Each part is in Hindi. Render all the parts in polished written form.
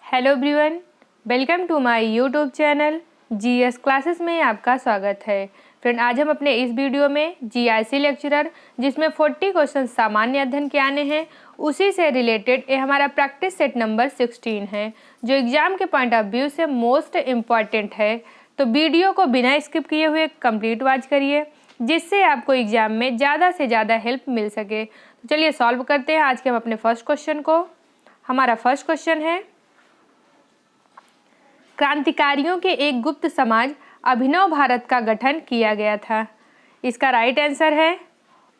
Hello everyone, welcome to my YouTube channel GS classes में आपका स्वागत है। फ्रेंड, आज हम अपने इस वीडियो में जीआईसी लेक्चरर जिसमें 40 क्वेश्चन सामान्य अध्ययन के आने हैं उसी से रिलेटेड ये हमारा प्रैक्टिस सेट नंबर 16 है जो एग्जाम के पॉइंट ऑफ व्यू से मोस्ट इम्पॉर्टेंट है। तो वीडियो को बिना स्किप किए हुए कंप्लीट वॉच करिए जिससे आपको एग्जाम में ज़्यादा से ज़्यादा हेल्प मिल सके। तो चलिए सॉल्व करते हैं आज के हम अपने फर्स्ट क्वेश्चन को। हमारा फर्स्ट क्वेश्चन है, क्रांतिकारियों के एक गुप्त समाज अभिनव भारत का गठन किया गया था। इसका राइट आंसर है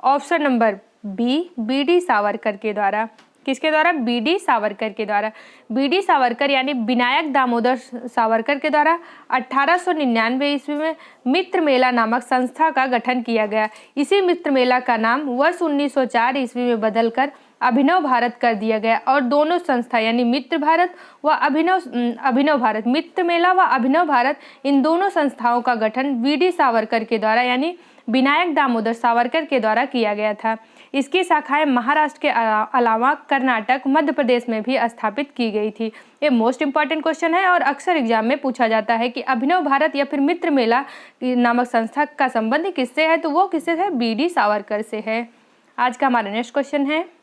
option number B D Savarkar के द्वारा। किसके द्वारा? बी डी सावरकर के द्वारा। बी डी सावरकर यानी विनायक दामोदर सावरकर के द्वारा 1899 ईस्वी में मित्र मेला नामक संस्था का गठन किया गया। इसी मित्र मेला का नाम वर्ष 1904 ईस्वी में बदलकर अभिनव भारत कर दिया गया और दोनों संस्था यानी मित्र भारत व अभिनव भारत, मित्र मेला व अभिनव भारत, इन दोनों संस्थाओं का गठन बी डी सावरकर के द्वारा यानी विनायक दामोदर सावरकर के द्वारा किया गया था। इसकी शाखाएं महाराष्ट्र के अलावा कर्नाटक, मध्य प्रदेश में भी स्थापित की गई थी। ये मोस्ट इंपॉर्टेंट क्वेश्चन है और अक्सर एग्जाम में पूछा जाता है कि अभिनव भारत या फिर मित्र मेला नामक संस्था का संबंध किससे है, तो वो किससे है? बी डी सावरकर से है। आज का हमारा नेक्स्ट क्वेश्चन है,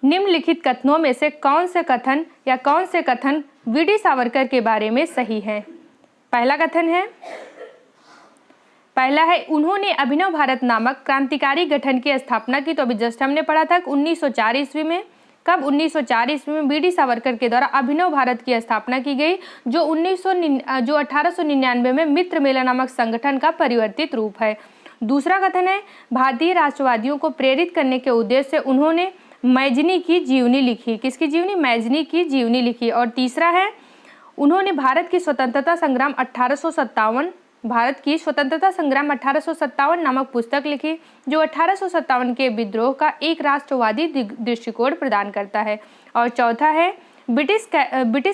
निम्नलिखित कथनों में से कौन से कथन बी डी सावरकर के बारे में सही है? पहला कथन है, पहला है उन्होंने अभिनव भारत नामक क्रांतिकारी गठन की स्थापना की। तो अभी जस्ट हमने पढ़ा था 1904 ईस्वी में। कब? 1904 ईस्वी में बी डी सावरकर के द्वारा अभिनव भारत की स्थापना की गई जो 1899 में मित्र मेला नामक संगठन का परिवर्तित रूप है। दूसरा कथन है, भारतीय राष्ट्रवादियों को प्रेरित करने के उद्देश्य से उन्होंने मैजनी की जीवनी लिखी। किसकी जीवनी? मैजनी की जीवनी लिखी। और तीसरा है, उन्होंने भारत की स्वतंत्रता संग्राम 1857 नामक पुस्तक लिखी जो 1857 के विद्रोह का एक राष्ट्रवादी दृष्टिकोण प्रदान करता है। और चौथा है, ब्रिटिश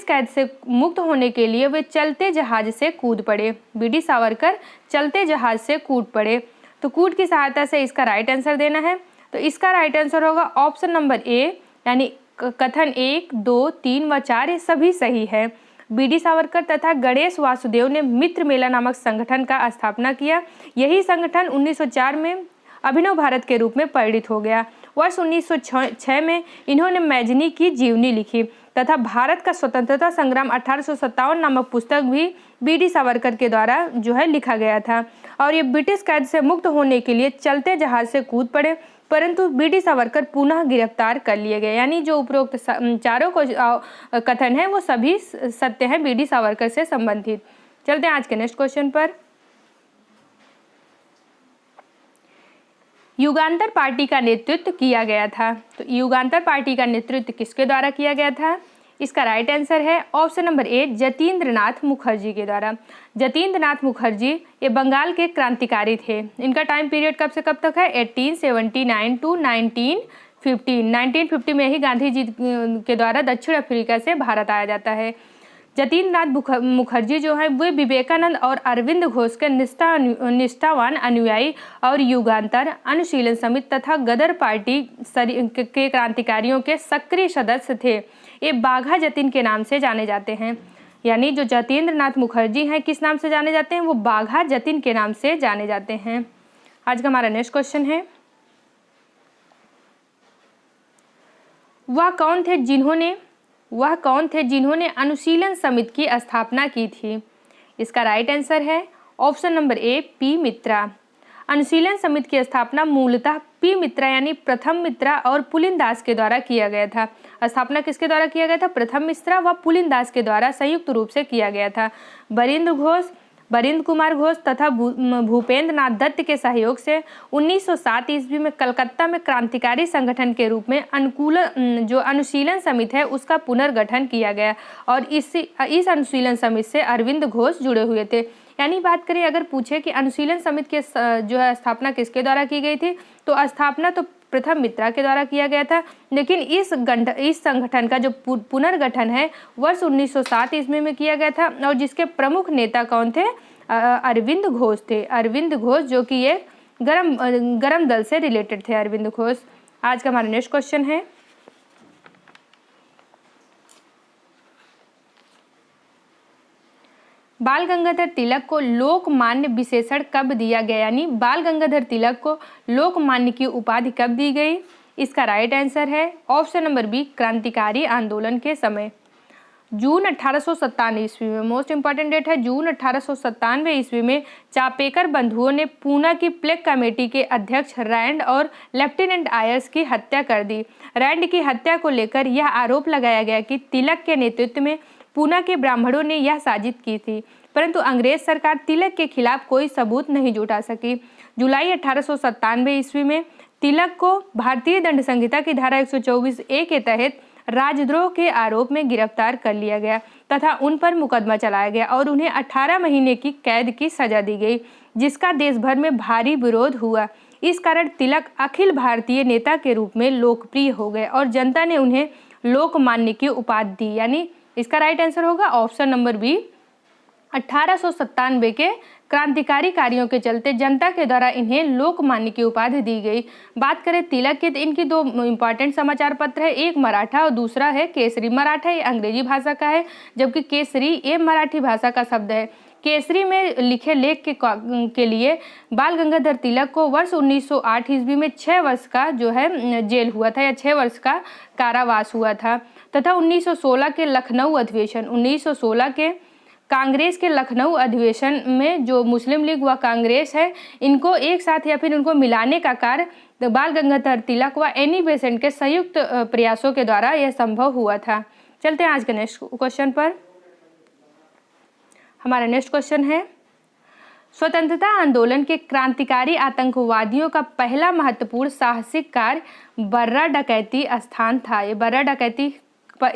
कैद से मुक्त होने के लिए वे चलते जहाज से कूद पड़े। बी डी सावरकर चलते जहाज से कूद पड़े। तो कूद की सहायता से इसका राइट आंसर देना है। तो इसका राइट आंसर होगा ऑप्शन नंबर ए, यानी कथन 1, 2, 3 व 4 ये सभी सही है। बी डी सावरकर तथा गणेश वासुदेव ने मित्र मेला नामक संगठन का स्थापना किया। यही संगठन 1904 में अभिनव भारत के रूप में परिणित हो गया। वर्ष 1906 में इन्होंने मैजनी की जीवनी लिखी तथा भारत का स्वतंत्रता संग्राम 1857 नामक पुस्तक भी बी डी सावरकर के द्वारा जो है लिखा गया था। और ये ब्रिटिश कैद से मुक्त होने के लिए चलते जहाज से कूद पड़े, परंतु बी डी सावरकर पुनः गिरफ्तार कर लिए गए। यानी जो उपरोक्त चारों कथन है वो सभी सत्य हैं बी डी सावरकर से संबंधित। चलते हैं आज के नेक्स्ट क्वेश्चन पर। युगांतर पार्टी का नेतृत्व किया गया था। तो युगांतर पार्टी का नेतृत्व किसके द्वारा किया गया था? इसका राइट आंसर है ऑप्शन नंबर ए, जतीन्द्रनाथ मुखर्जी के द्वारा। जतीन्द्रनाथ मुखर्जी ये बंगाल के क्रांतिकारी थे। इनका टाइम पीरियड कब से कब तक है? 1879 टू 1950। 1950 में ही गांधी जी के द्वारा दक्षिण अफ्रीका से भारत आया जाता है। जतीन्द्रनाथ मुखर्जी जो है वे विवेकानंद और अरविंद घोष के निष्ठावान अनुयायी और युगांतर, अनुशीलन समिति तथा गदर पार्टी के क्रांतिकारियों के सक्रिय सदस्य थे। ये बाघा जतीन के नाम से जाने जाते हैं। यानी जो जतीन्द्रनाथ मुखर्जी हैं किस नाम से जाने जाते हैं? वो बाघा जतीन के नाम से जाने जाते हैं। आज का हमारा नेक्स्ट क्वेश्चन है, वह कौन थे जिन्होंने अनुशीलन समिति की स्थापना की थी? इसका राइट आंसर है ऑप्शन नंबर ए, पी मित्रा। अनुशीलन समिति की स्थापना मूलतः पी मित्रा यानी प्रथम मित्रा और पुलिन दास के द्वारा किया गया था। स्थापना किसके द्वारा किया गया था? प्रथम मित्रा व पुलिन दास के द्वारा संयुक्त रूप से किया गया था। बरिंद्र कुमार घोष तथा भूपेंद्र नाथ दत्त के सहयोग से 1907 ईस्वी में कलकत्ता में क्रांतिकारी संगठन के रूप में जो अनुशीलन समिति है उसका पुनर्गठन किया गया और इस अनुशीलन समिति से अरविंद घोष जुड़े हुए थे। यानी बात करें अगर पूछे कि अनुशीलन समिति के जो है स्थापना किसके द्वारा की गई थी, तो स्थापना तो प्रथम मित्रा के द्वारा किया गया था, लेकिन इस संगठन का जो पुनर्गठन है वर्ष 1907 ईस्वी में किया गया था और जिसके प्रमुख नेता कौन थे? अरविंद घोष थे। अरविंद घोष जो कि ये गरम दल से रिलेटेड थे। अरविंद घोष। आज का हमारा नेक्स्ट क्वेश्चन है, बाल गंगाधर तिलक को लोकमान्य विशेषण कब दिया गया, यानी बाल गंगाधर तिलक को लोकमान्य की उपाधि कब दी गई? इसका राइट आंसर है ऑप्शन नंबर बी, क्रांतिकारी आंदोलन के समय, जून 1897 ईस्वी में। मोस्ट इंपॉर्टेंट डेट है जून 1897 ईस्वी में चापेकर बंधुओं ने पूना की प्लेग कमेटी के अध्यक्ष रैंड और लेफ्टिनेंट आयर्स की हत्या कर दी। रैंड की हत्या को लेकर यह आरोप लगाया गया कि तिलक के नेतृत्व में पूना के ब्राह्मणों ने यह साजिश की थी, परंतु अंग्रेज सरकार तिलक के खिलाफ कोई सबूत नहीं जुटा सकी। जुलाई 1897 ईस्वी में तिलक को भारतीय दंड संहिता की धारा 124A के तहत राजद्रोह के आरोप में गिरफ्तार कर लिया गया तथा उन पर मुकदमा चलाया गया और उन्हें 18 महीने की कैद की सजा दी गई, जिसका देश भर में भारी विरोध हुआ। इस कारण तिलक अखिल भारतीय नेता के रूप में लोकप्रिय हो गए और जनता ने उन्हें लोकमान्य की उपाधि दी, यानी इसका राइट आंसर होगा ऑप्शन नंबर बी। 1897 के क्रांतिकारी कार्यों के चलते जनता के द्वारा इन्हें लोकमान्य की उपाधि दी गई। बात करें तिलक की, तो इनकी दो इंपॉर्टेंट समाचार पत्र है, एक मराठा और दूसरा है केसरी। मराठा ये अंग्रेजी भाषा का है, जबकि केसरी ये मराठी भाषा का शब्द है। केसरी में लिखे लेख के लिए बाल गंगाधर तिलक को वर्ष 1908 ईस्वी में 6 वर्ष का जो है जेल हुआ था या 6 वर्ष का कारावास हुआ था तथा 1916 के लखनऊ अधिवेशन 1916 के कांग्रेस के लखनऊ अधिवेशन में जो मुस्लिम लीग व कांग्रेस है इनको एक साथ या फिर उनको मिलाने का कार्य बाल गंगाधर तिलक व एनी बेसेंट के संयुक्त प्रयासों के द्वारा यह संभव हुआ था। चलते हैं आज के नेक्स्ट क्वेश्चन पर। हमारा नेक्स्ट क्वेश्चन है, स्वतंत्रता आंदोलन के क्रांतिकारी आतंकवादियों का पहला महत्वपूर्ण साहसिक कार्य बर्रा डकैती स्थान था। ये बर्रा डकैती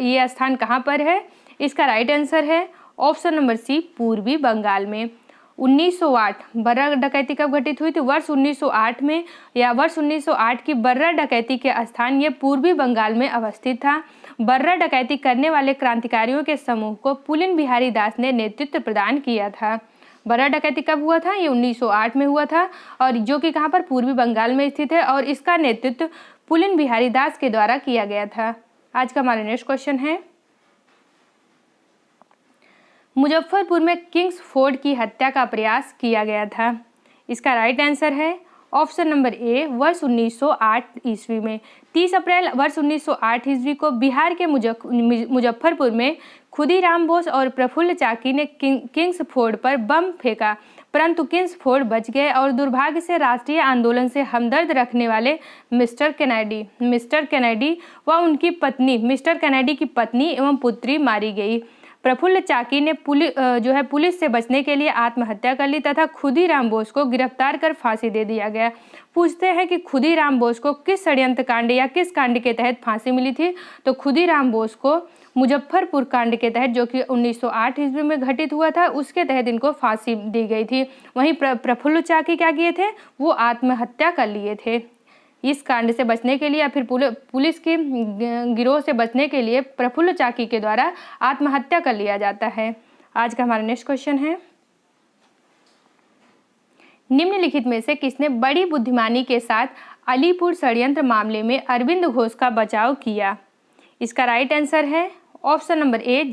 ये स्थान कहाँ पर है? इसका राइट आंसर है ऑप्शन नंबर सी, पूर्वी बंगाल में। 1908 बर्रा डकैती कब घटित हुई थी? वर्ष 1908 में, या वर्ष 1908 की बर्रा डकैती के स्थान ये पूर्वी बंगाल में अवस्थित था। बर्रा डकैती करने वाले क्रांतिकारियों के समूह को पुलिन बिहारी दास ने नेतृत्व प्रदान किया था। बर्रा डकैती कब हुआ था? ये 1908 में हुआ था और जो कि कहाँ पर? पूर्वी बंगाल में स्थित है और इसका नेतृत्व पुलिन बिहारी दास के द्वारा किया गया था। आज का हमारा नेक्स्ट क्वेश्चन है, मुजफ्फरपुर में किंग्स फोर्ड की हत्या का प्रयास किया गया था। इसका राइट आंसर है ऑप्शन नंबर ए, वर्ष 1908 ईस्वी में। 30 अप्रैल वर्ष 1908 ईस्वी को बिहार के मुजफ्फरपुर में खुदीराम बोस और प्रफुल्ल चाकी ने किंग्स फोर्ड पर बम फेंका, परंतु किंग्स फोर्ड बच गए और दुर्भाग्य से राष्ट्रीय आंदोलन से हमदर्द रखने वाले मिस्टर कैनेडी व उनकी पत्नी मिस्टर कैनेडी की पत्नी एवं पुत्री मारी गई। प्रफुल्ल चाकी ने पुलिस से बचने के लिए आत्महत्या कर ली तथा खुदीराम बोस को गिरफ्तार कर फांसी दे दिया गया। पूछते हैं कि खुदीराम बोस को किस षड्यंत्र कांड या किस कांड के तहत फांसी मिली थी? तो खुदीराम बोस को मुजफ्फरपुर कांड के तहत, जो कि 1908 ईस्वी में घटित हुआ था, उसके तहत इनको फांसी दी गई थी। वहीं प्रफुल्ल चाकी क्या किए थे? वो आत्महत्या कर लिए थे। इस कांड से बचने के लिए या फिर पुलिस की गिरोह से बचने के लिए प्रफुल्ल चाकी के द्वारा आत्महत्या कर लिया जाता है। आज का हमारा नेक्स्ट क्वेश्चन है, निम्नलिखित में से किसने बड़ी बुद्धिमानी के साथ अलीपुर षड्यंत्र मामले में अरविंद घोष का बचाव किया? इसका राइट आंसर है ऑप्शन नंबर ए,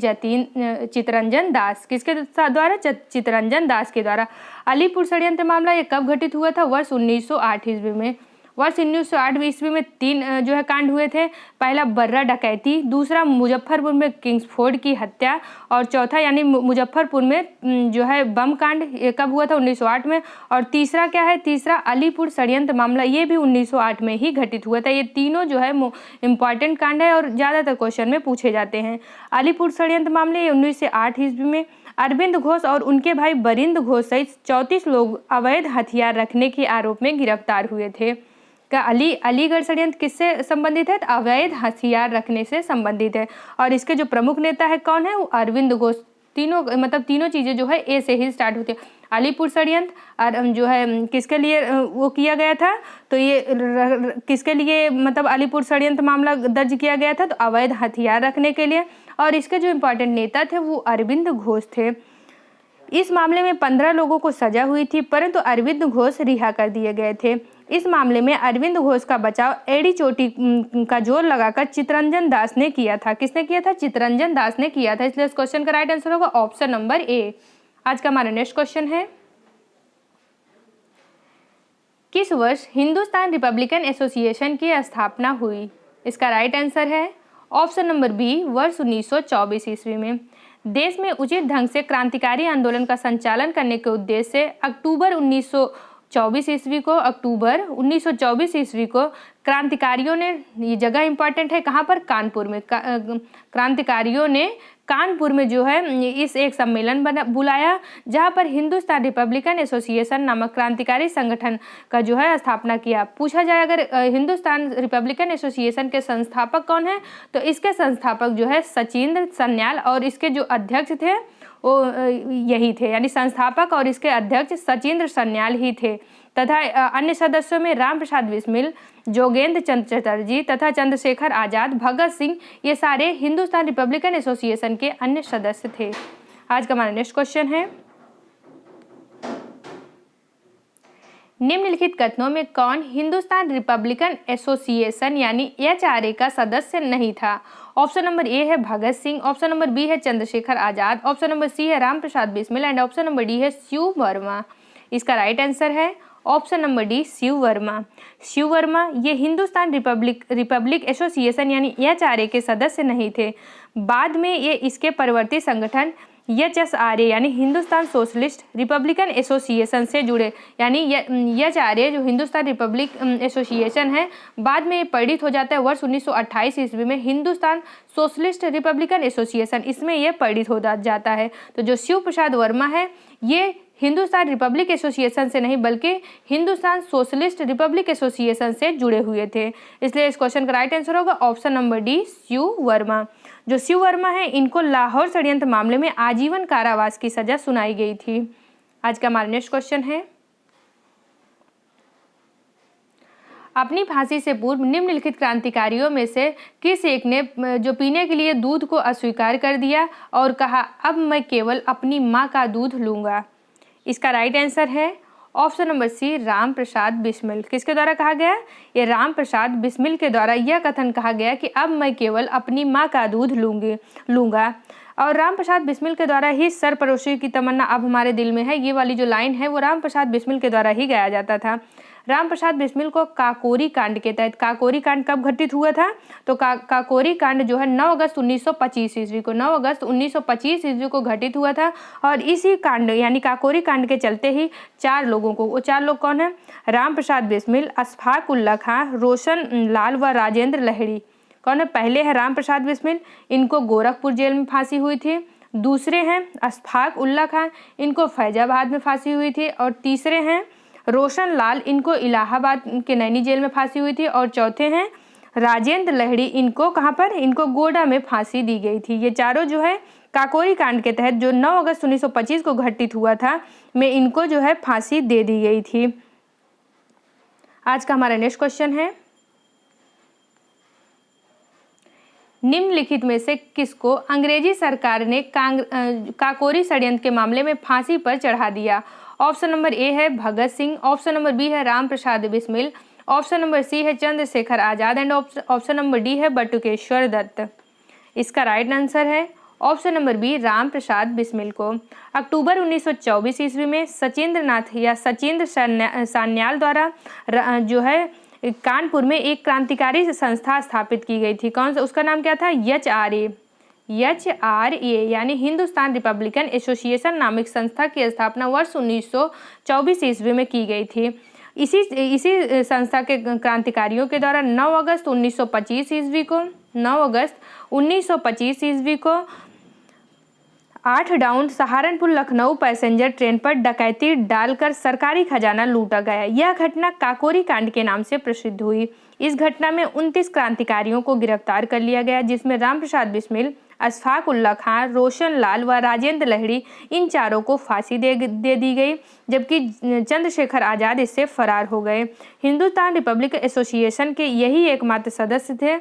चितरंजन दास। किसके द्वारा? चितरंजन दास के द्वारा। अलीपुर षड्यंत्र मामला ये कब घटित हुआ था? वर्ष 1908 ईस्वी में। वर्ष 1908 ईस्वी में 3 जो है कांड हुए थे। पहला बर्रा डकैती, दूसरा मुजफ्फरपुर में किंग्स फोर्ड की हत्या और चौथा यानी मुजफ्फरपुर में जो है बम कांड, ये कब हुआ था? 1908 में। और तीसरा क्या है? तीसरा अलीपुर षड्यंत्र मामला, ये भी 1908 में ही घटित हुआ था। ये तीनों जो है इम्पॉर्टेंट कांड है और ज़्यादातर क्वेश्चन में पूछे जाते हैं। अलीपुर षड्यंत्र मामले ये 1908 ईस्वी में अरविंद घोष और उनके भाई बरिंद घोष सहित 34 लोग अवैध हथियार रखने के आरोप में गिरफ्तार हुए थे। का अलीगढ़ षड्यंत्र किससे संबंधित है? अवैध हथियार रखने से संबंधित है और इसके जो प्रमुख नेता है कौन है? वो अरविंद घोष। तीनों चीज़ें जो है ए से ही स्टार्ट होती है। अलीपुर षड्यंत्र जो है किसके लिए वो किया गया था? तो ये किसके लिए अलीपुर षड्यंत्र मामला दर्ज किया गया था? तो अवैध हथियार रखने के लिए, और इसके जो इम्पोर्टेंट नेता थे वो अरविंद घोष थे। इस मामले में 15 लोगों को सजा हुई थी, परंतु अरविंद घोष रिहा कर दिए गए थे। इस मामले में अरविंद घोष का बचाव एड़ी चोटी का जोर लगाकर चितरंजन दास ने किया था। किसने किया था? चितरंजन दास ने किया था। इसलिए इस क्वेश्चन का राइट आंसर होगा ऑप्शन नंबर ए। आज का हमारा नेक्स्ट क्वेश्चन है, किस वर्ष हिंदुस्तान रिपब्लिकन एसोसिएशन की स्थापना हुई? इसका राइट आंसर है ऑप्शन नंबर बी, वर्ष 1924 ईस्वी में। देश में उचित ढंग से क्रांतिकारी आंदोलन का संचालन करने के उद्देश्य से अक्टूबर 1924 ईस्वी को क्रांतिकारियों ने, ये जगह इंपॉर्टेंट है, कहाँ पर? कानपुर में। क्रांतिकारियों ने कानपुर में जो है इस एक सम्मेलन बुलाया, जहाँ पर हिंदुस्तान रिपब्लिकन एसोसिएशन नामक क्रांतिकारी संगठन का जो है स्थापना किया। पूछा जाए अगर हिंदुस्तान रिपब्लिकन एसोसिएशन के संस्थापक कौन है, तो इसके संस्थापक जो है सचिंद्र सन्याल और इसके जो अध्यक्ष थे वो यही थे, यानी संस्थापक और इसके अध्यक्ष सचिंद्र सन्याल ही थे। तथा अन्य सदस्यों में राम प्रसाद बिस्मिल, जोगेंद्र चंद्र चटर्जी तथा चंद्रशेखर आजाद, भगत सिंह, ये सारे हिंदुस्तान रिपब्लिकन एसोसिएशन के अन्य सदस्य थे। आज का हमारा नेक्स्ट क्वेश्चन है, निम्नलिखित कथनों में कौन हिंदुस्तान रिपब्लिकन एसोसिएशन यानी HRA का सदस्य नहीं था? ऑप्शन नंबर ए है Bhagat Singh, option number B है Chandrashekhar Azad, option number C है Ram Prasad Bismil and option number D है शिव वर्मा। इसका राइट आंसर है option number D, Shiv Verma. Shiv Verma ये हिंदुस्तान रिपब्लिक एसोसिएशन यानी HRA के सदस्य नहीं थे। बाद में ये इसके परवर्ती संगठन HSRA यानी हिंदुस्तान सोशलिस्ट रिपब्लिकन एसोसिएशन से जुड़े, यानी HRA जो हिंदुस्तान रिपब्लिक एसोसिएशन है, बाद में ये परिणित हो जाता है वर्ष 1928 ईस्वी में हिंदुस्तान सोशलिस्ट रिपब्लिकन एसोसिएशन, इसमें यह परिणित हो जाता है। तो जो शिव प्रसाद वर्मा है ये हिंदुस्तान रिपब्लिक एसोसिएशन से नहीं बल्कि हिंदुस्तान सोशलिस्ट रिपब्लिक एसोसिएशन से जुड़े हुए थे, इसलिए इस क्वेश्चन का राइट आंसर होगा option number D, Shiv Verma. जो शिव वर्मा है इनको लाहौर षड्यंत्र मामले में आजीवन कारावास की सजा सुनाई गई थी। आज का हमारा नेक्स्ट क्वेश्चन है, अपनी फांसी से पूर्व निम्नलिखित क्रांतिकारियों में से किस एक ने जो पीने के लिए दूध को अस्वीकार कर दिया और कहा अब मैं केवल अपनी माँ का दूध लूंगा? इसका राइट आंसर है ऑप्शन नंबर सी, राम प्रसाद बिस्मिल। किसके द्वारा कहा गया? ये राम प्रसाद बिस्मिल के द्वारा यह कथन कहा गया कि अब मैं केवल अपनी माँ का दूध लूंगा। और राम प्रसाद बिस्मिल के द्वारा ही सरफरोशी की तमन्ना अब हमारे दिल में है, ये वाली जो लाइन है वो राम प्रसाद बिस्मिल के द्वारा ही गाया जाता था। राम प्रसाद बिस्मिल को काकोरी कांड के तहत, काकोरी कांड कब घटित हुआ था? तो काकोरी कांड जो है 9 अगस्त 1925 ईस्वी को, 9 अगस्त 1925 ईस्वी को घटित हुआ था। और इसी कांड यानी काकोरी कांड के चलते ही 4 लोगों को, वो 4 लोग कौन है? राम प्रसाद बिस्मिल, अशफाक उल्ला खां, रोशन लाल व राजेंद्र लहड़ी। कौन है? पहले है राम प्रसाद बिस्मिल, इनको गोरखपुर जेल में फांसी हुई थी। दूसरे हैं अशफाक उल्ला खां, इनको फैजाबाद में फांसी हुई थी। और तीसरे हैं रोशन लाल, इनको इलाहाबाद के नैनी जेल में फांसी हुई थी। और चौथे हैं राजेंद्र लहड़ी, इनको कहाँ पर? इनको गोडा में फांसी दी गई थी। ये चारों जो है काकोरी कांड के तहत जो 9 अगस्त 1925 को घटित हुआ था में इनको जो है फांसी दे दी गई थी। आज का हमारा नेक्स्ट क्वेश्चन है, निम्नलिखित में से किसको अंग्रेजी सरकार ने काकोरी षड्यंत्र के मामले में फांसी पर चढ़ा दिया? ऑप्शन नंबर ए है Bhagat Singh, option number B है Ram Prasad Bismil, option number C है चंद्रशेखर आजाद एंड ऑप्शन नंबर डी है बटुकेश्वर दत्त। इसका राइट आंसर है option number B, Ram Prasad Bismil को। अक्टूबर 1924 ईस्वी में सचिंद्र नाथ या सचिंद्र सान्याल द्वारा जो है कानपुर में एक क्रांतिकारी संस्था स्थापित की गई थी। कौन सा? उसका नाम क्या था? HRA यानी हिंदुस्तान रिपब्लिकन एसोसिएशन नामक संस्था की स्थापना वर्ष 1924 ईस्वी में की गई थी। इसी संस्था के क्रांतिकारियों के द्वारा 9 अगस्त 1925 ईस्वी को 8 down Saharanpur Lucknow passenger train पर डकैती डालकर सरकारी खजाना लूटा गया। यह घटना काकोरी कांड के नाम से प्रसिद्ध हुई। इस घटना में 29 क्रांतिकारियों को गिरफ्तार कर लिया गया, जिसमें राम प्रसाद बिस्मिल, अशफाक उल्ला खां, रोशन लाल व राजेंद्र लहड़ी, इन चारों को फांसी दे दी गई, जबकि चंद्रशेखर आजाद इससे फरार हो गए। हिंदुस्तान रिपब्लिक एसोसिएशन के यही एकमात्र सदस्य थे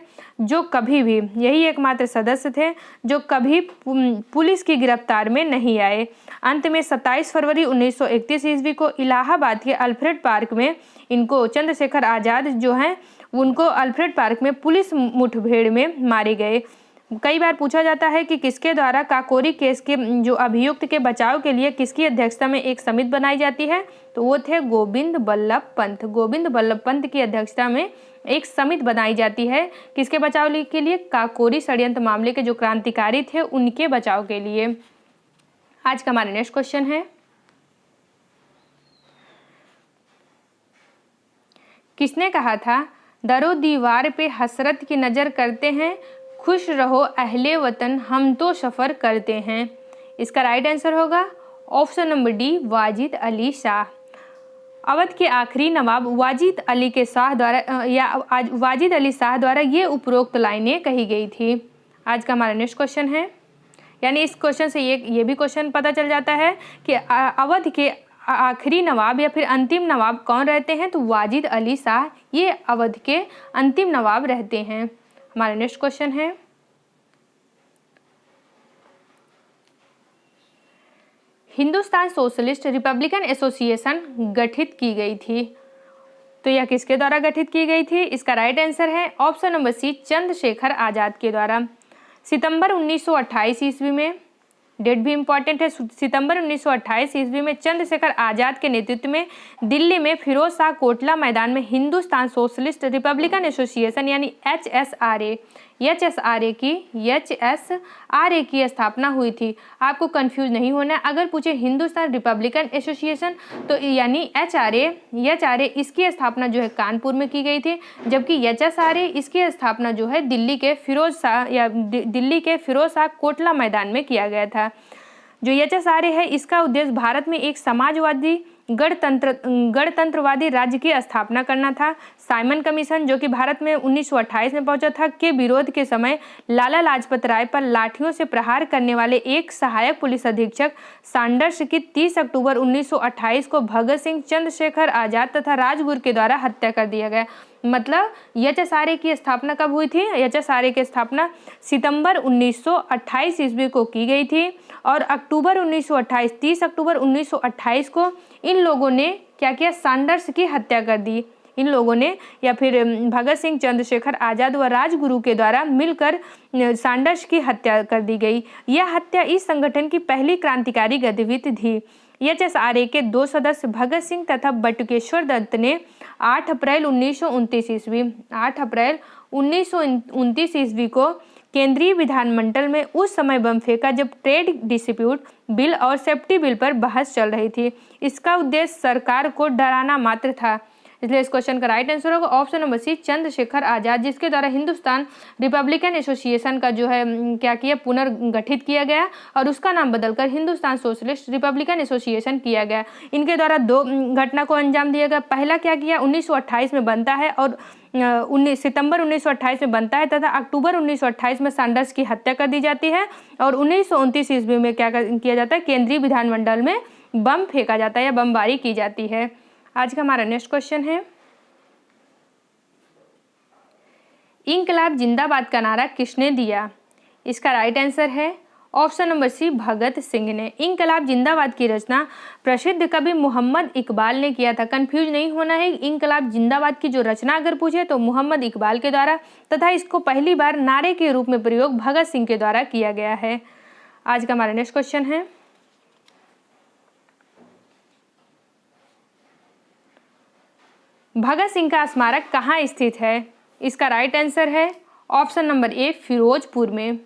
जो कभी पुलिस की गिरफ्तार में नहीं आए। अंत में 27 फरवरी 1931 ईस्वी को इलाहाबाद के अल्फ्रेड पार्क में इनको चंद्रशेखर आजाद जो हैं उनको अल्फ्रेड पार्क में पुलिस मुठभेड़ में मारे गए। कई बार पूछा जाता है कि किसके द्वारा काकोरी केस के जो अभियुक्त के बचाव के लिए किसकी अध्यक्षता में एक समिति बनाई जाती है, तो वो थे गोविंद बल्लभ पंत। गोविंद बल्लभ पंत की अध्यक्षता में एक समिति बनाई जाती है किसके बचाव के लिए, काकोरी षड्यंत्र मामले के जो क्रांतिकारी थे उनके बचाव के लिए। आज का हमारा नेक्स्ट क्वेश्चन है, किसने कहा था दरो दीवार पे हसरत की नज़र करते हैं, खुश रहो अहले वतन हम तो सफ़र करते हैं। इसका राइट आंसर होगा option number D, Wajid Ali Shah. Awadh के आखिरी नवाब वाजिद अली के शाह द्वारा वाजिद अली शाह द्वारा ये उपरोक्त लाइनें कही गई थी। आज का हमारा नेक्स्ट क्वेश्चन है, यानी इस क्वेश्चन से ये भी क्वेश्चन पता चल जाता है कि अवध के आखिरी नवाब या फिर अंतिम नवाब कौन रहते हैं, तो वाजिद अली शाह ये अवध के अंतिम नवाब रहते हैं। हमारा नेक्स्ट क्वेश्चन है, हिंदुस्तान सोशलिस्ट रिपब्लिकन एसोसिएशन गठित की गई थी, तो यह किसके द्वारा गठित की गई थी? इसका राइट आंसर है ऑप्शन नंबर सी, चंद्रशेखर आज़ाद के द्वारा। सितंबर 1928 ईस्वी में, डेट भी इंपॉर्टेंट है, सितंबर 1928 ईस्वी में चंद्रशेखर आज़ाद के नेतृत्व में दिल्ली में फिरोज शाह कोटला मैदान में हिंदुस्तान सोशलिस्ट रिपब्लिकन एसोसिएशन यानी HSRA की स्थापना हुई थी। आपको कंफ्यूज नहीं होना, अगर पूछे हिंदुस्तान रिपब्लिकन एसोसिएशन तो यानी HRA इसकी स्थापना जो है कानपुर में की गई थी, जबकि HSRA इसकी स्थापना जो है दिल्ली के फिरोज शाह कोटला मैदान में किया गया था। जो HSRA है इसका उद्देश्य भारत में एक समाजवादी गणतंत्रवादी राज्य की स्थापना करना था। साइमन कमीशन जो कि भारत में 1928 में पहुंचा था के विरोध के समय लाला लाजपत राय पर लाठियों से प्रहार करने वाले एक सहायक पुलिस अधीक्षक सैंडर्स की 30 अक्टूबर 1928 को भगत सिंह, चंद्रशेखर आज़ाद तथा राजगुरु के द्वारा हत्या कर दिया गया। मतलब HSRA की स्थापना कब हुई थी? HSRA की स्थापना सितंबर 1928 ईस्वी को की गई थी और अक्टूबर 1928 30 अक्टूबर 1928 को इन लोगों ने क्या किया? सैंडर्स की हत्या कर दी। इन लोगों ने या फिर भगत सिंह, चंद्रशेखर आज़ाद व राजगुरु के द्वारा मिलकर सैंडर्स की हत्या कर दी गई। यह हत्या इस संगठन की पहली क्रांतिकारी गतिविधि थी। HSRA के 2 सदस्य भगत सिंह तथा बटुकेश्वर दत्त ने 8 अप्रैल 1929 ईस्वी को केंद्रीय विधानमंडल में उस समय बम फेंका जब ट्रेड डिस्प्यूट बिल और सेफ्टी बिल पर बहस चल रही थी। इसका उद्देश्य सरकार को डराना मात्र था। इसलिए इस क्वेश्चन का राइट आंसर होगा ऑप्शन नंबर सी, चंद्रशेखर आज़ाद, जिसके द्वारा हिंदुस्तान रिपब्लिकन एसोसिएशन का जो है क्या किया? पुनर्गठित किया गया और उसका नाम बदलकर हिंदुस्तान सोशलिस्ट रिपब्लिकन एसोसिएशन किया गया। इनके द्वारा 2 घटना को अंजाम दिया गया। पहला क्या किया? 1928 में बनता है और 19 सितंबर 1928 में बनता है तथा अक्टूबर 1928 में सैंडर्स की हत्या कर दी जाती है और 1929 ईस्वी में क्या किया जाता है? केंद्रीय विधानमंडल में बम फेंका जाता है या बमबारी की जाती है। आज का हमारा नेक्स्ट क्वेश्चन है, इंकलाब जिंदाबाद का नारा किसने दिया? इसका राइट आंसर है ऑप्शन नंबर सी, भगत सिंह ने। इंकलाब जिंदाबाद की रचना प्रसिद्ध कवि मोहम्मद इकबाल ने किया था। कंफ्यूज नहीं होना है, इंकलाब जिंदाबाद की जो रचना अगर पूछे तो मोहम्मद इकबाल के द्वारा तथा इसको पहली बार नारे के रूप में प्रयोग भगत सिंह के द्वारा किया गया है। आज का हमारा नेक्स्ट क्वेश्चन है, भगत सिंह का स्मारक कहाँ स्थित है? इसका राइट आंसर है ऑप्शन नंबर ए, फिरोजपुर में।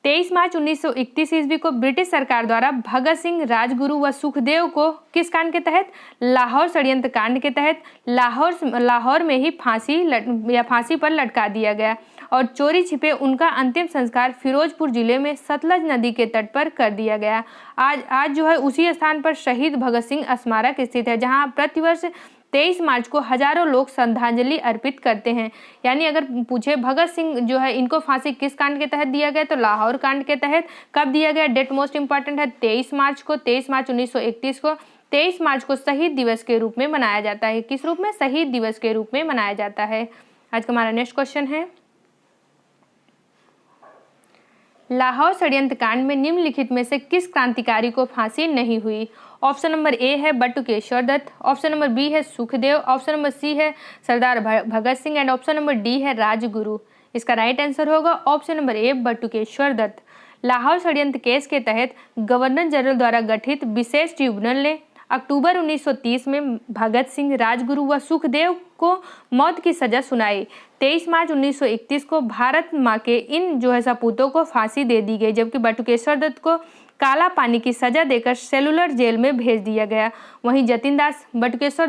23 मार्च 1931 ईस्वी को ब्रिटिश सरकार द्वारा भगत सिंह, राजगुरु व सुखदेव को किस कांड के तहत? लाहौर षड्यंत्र कांड के तहत लाहौर में ही फांसी पर लटका दिया गया और चोरी छिपे उनका अंतिम संस्कार फिरोजपुर जिले में सतलज नदी के तट पर कर दिया गया। आज जो है उसी स्थान पर शहीद भगत सिंह स्मारक स्थित है, जहाँ प्रतिवर्ष 23 मार्च को हजारों लोग श्रद्धांजलि अर्पित करते हैं। यानी अगर पूछे भगत सिंह जो है इनको फांसी किस कांड के तहत दिया गया, तो लाहौर कांड के तहत। कब दिया गया? डेट मोस्ट इंपॉर्टेंट है, 23 मार्च को। 23 मार्च 1931 को। 23 मार्च को शहीद दिवस के रूप में मनाया जाता है। किस रूप में? शहीद दिवस के रूप में मनाया जाता है। आज का हमारा नेक्स्ट क्वेश्चन है, लाहौर षड्यंत्र कांड में निम्नलिखित में से किस क्रांतिकारी को फांसी नहीं हुई? ऑप्शन नंबर ए है Batukeshwar Dutt, option number B है सुखदेव, ऑप्शन नंबर सी है Sardar Bhagat Singh and option number D है राजगुरु। इसका राइट आंसर होगा option number A Batukeshwar Dutt. Lahore षड्यंत्र केस के तहत गवर्नर जनरल द्वारा गठित विशेष ट्रिब्यूनल ने अक्टूबर 1930 में भगत सिंह, राजगुरु व सुखदेव को मौत की सजा सुनाई। 23 मार्च 1931 को भारत माँ के इन जो है सपूतों को फांसी दे दी गई, जबकि बटुकेश्वर दत्त को काला पानी की सजा देकर सेलुलर जेल में भेज दिया गया। वहीं जतिन दास बटुकेश्वर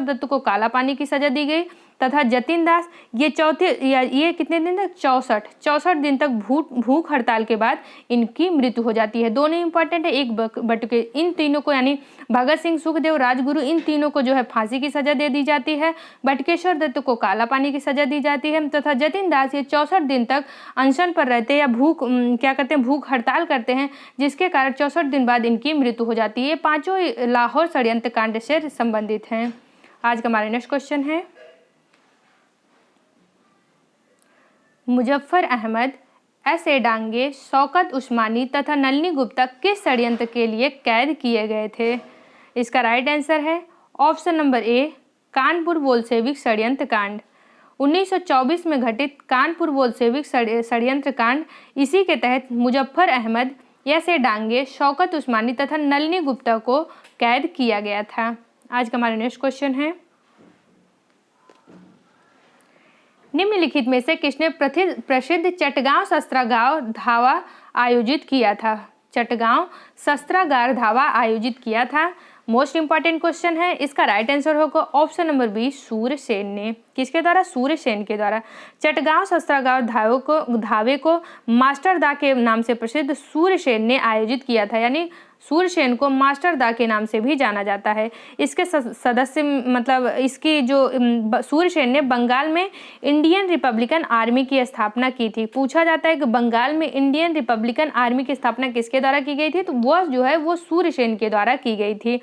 दत्त को काला पानी की सजा दी गई तथा जतिन दास ये कितने दिन तक 64 दिन तक भूख हड़ताल के बाद इनकी मृत्यु हो जाती है। दोनों इंपॉर्टेंट है। एक इन तीनों को यानी भगत सिंह, सुखदेव, राजगुरु इन तीनों को जो है फांसी की सजा दे दी जाती है। बटुकेश्वर दत्त को काला पानी की सजा दी जाती है तथा जतिन दास ये 64 दिन तक अनशन पर रहते या भूख हड़ताल करते हैं, जिसके कारण 64 दिन बाद इनकी मृत्यु हो जाती है। ये पांचों लाहौर षड्यंत्र कांड से संबंधित हैं। आज का हमारा नेक्स्ट क्वेश्चन है, मुजफ्फर अहमद, एस.ए. डांगे, शौकत उस्मानी तथा नलिनी गुप्ता किस षड्यंत्र के लिए कैद किए गए थे? इसका राइट आंसर है ऑप्शन नंबर ए कानपुर बोल्शेविक षड्यंत्र कांड। 1924 में घटित कानपुर बोल्शेविक षड्यंत्र कांड, इसी के तहत मुजफ्फर अहमद, एस.ए. डांगे, शौकत उस्मानी तथा नलिनी गुप्ता को कैद किया गया था। आज का हमारा नेक्स्ट क्वेश्चन है, निम्नलिखित में से किसने प्रसिद्ध चटगांव शस्त्रागार धावा आयोजित किया था? चटगांव शस्त्रागार धावा आयोजित किया था। मोस्ट इंपॉर्टेंट क्वेश्चन है। इसका राइट आंसर होगा ऑप्शन नंबर बी सूर्यसेन ने। किसके द्वारा? सूर्यसेन के द्वारा। चटगांव शस्त्रागार धावे को मास्टर दा के नाम से प्रसिद्ध सूर्यसेन ने आयोजित किया था, यानी सूर्यसेन को मास्टर दा के नाम से भी जाना जाता है। इसके सदस्य इसकी जो सूर्यसेन ने बंगाल में इंडियन रिपब्लिकन आर्मी की स्थापना की थी। पूछा जाता है कि बंगाल में इंडियन रिपब्लिकन आर्मी की स्थापना किसके द्वारा की गई थी, तो वह जो है वो सूर्यसेन के द्वारा की गई थी।